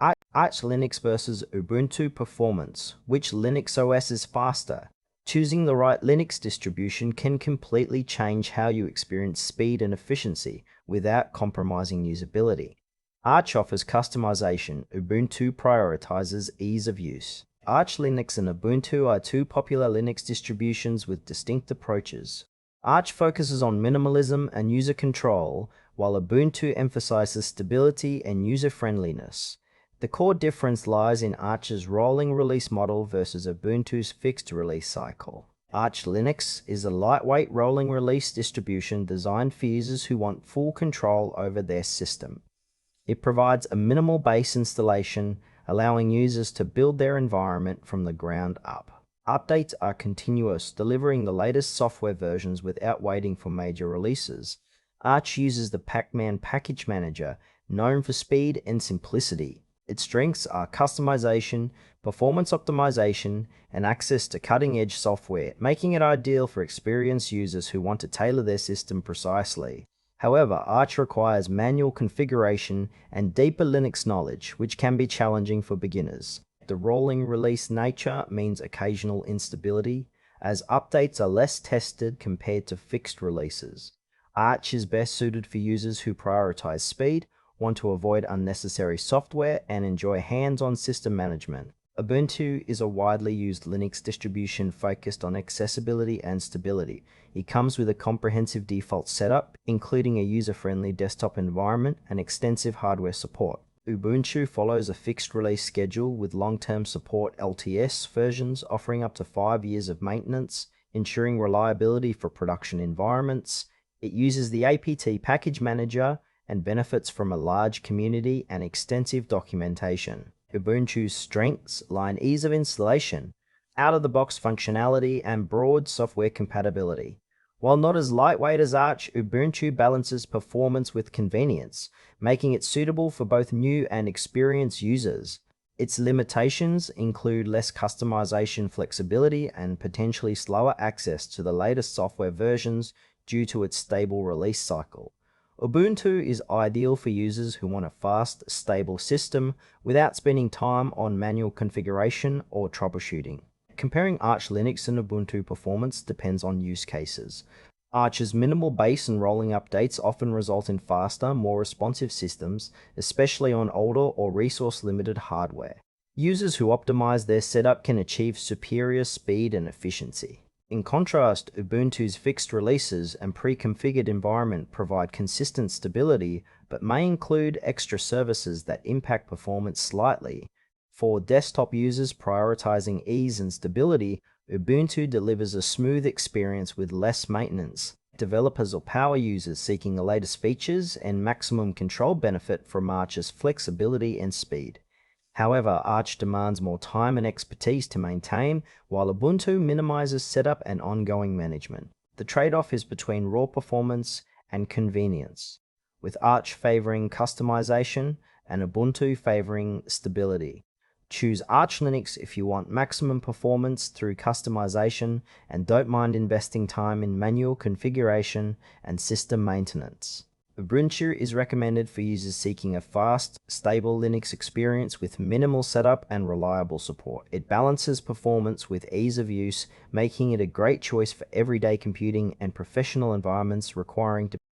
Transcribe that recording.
Arch Linux versus Ubuntu performance. Which Linux OS is faster? Choosing the right Linux distribution can completely change how you experience speed and efficiency without compromising usability. Arch offers customization. Ubuntu prioritizes ease of use. Arch Linux and Ubuntu are two popular Linux distributions with distinct approaches. Arch focuses on minimalism and user control, while Ubuntu emphasizes stability and user-friendliness. The core difference lies in Arch's rolling release model versus Ubuntu's fixed release cycle. Arch Linux is a lightweight rolling release distribution designed for users who want full control over their system. It provides a minimal base installation, allowing users to build their environment from the ground up. Updates are continuous, delivering the latest software versions without waiting for major releases. Arch uses the Pacman package manager, known for speed and simplicity. Its strengths are customization, performance optimization, and access to cutting-edge software, making it ideal for experienced users who want to tailor their system precisely. However, Arch requires manual configuration and deeper Linux knowledge, which can be challenging for beginners. The rolling release nature means occasional instability, as updates are less tested compared to fixed releases. Arch is best suited for users who prioritize speed, want to avoid unnecessary software, and enjoy hands-on system management. Ubuntu is a widely used Linux distribution focused on accessibility and stability. It comes with a comprehensive default setup, including a user-friendly desktop environment and extensive hardware support. Ubuntu follows a fixed release schedule with long-term support LTS versions offering up to 5 years of maintenance, ensuring reliability for production environments. It uses the apt package manager and benefits from a large community and extensive documentation. Ubuntu's strengths lie in ease of installation, out-of-the-box functionality, and broad software compatibility. While not as lightweight as Arch, Ubuntu balances performance with convenience, making it suitable for both new and experienced users. Its limitations include less customization flexibility and potentially slower access to the latest software versions due to its stable release cycle. Ubuntu is ideal for users who want a fast, stable system without spending time on manual configuration or troubleshooting. Comparing Arch Linux and Ubuntu performance depends on use cases. Arch's minimal base and rolling updates often result in faster, more responsive systems, especially on older or resource-limited hardware. Users who optimize their setup can achieve superior speed and efficiency. In contrast, Ubuntu's fixed releases and pre-configured environment provide consistent stability, but may include extra services that impact performance slightly. For desktop users prioritizing ease and stability, Ubuntu delivers a smooth experience with less maintenance. Developers or power users seeking the latest features and maximum control benefit from Arch's flexibility and speed. However, Arch demands more time and expertise to maintain, while Ubuntu minimizes setup and ongoing management. The trade-off is between raw performance and convenience, with Arch favoring customization and Ubuntu favoring stability. Choose Arch Linux if you want maximum performance through customization and don't mind investing time in manual configuration and system maintenance. Ubuntu is recommended for users seeking a fast, stable Linux experience with minimal setup and reliable support. It balances performance with ease of use, making it a great choice for everyday computing and professional environments requiring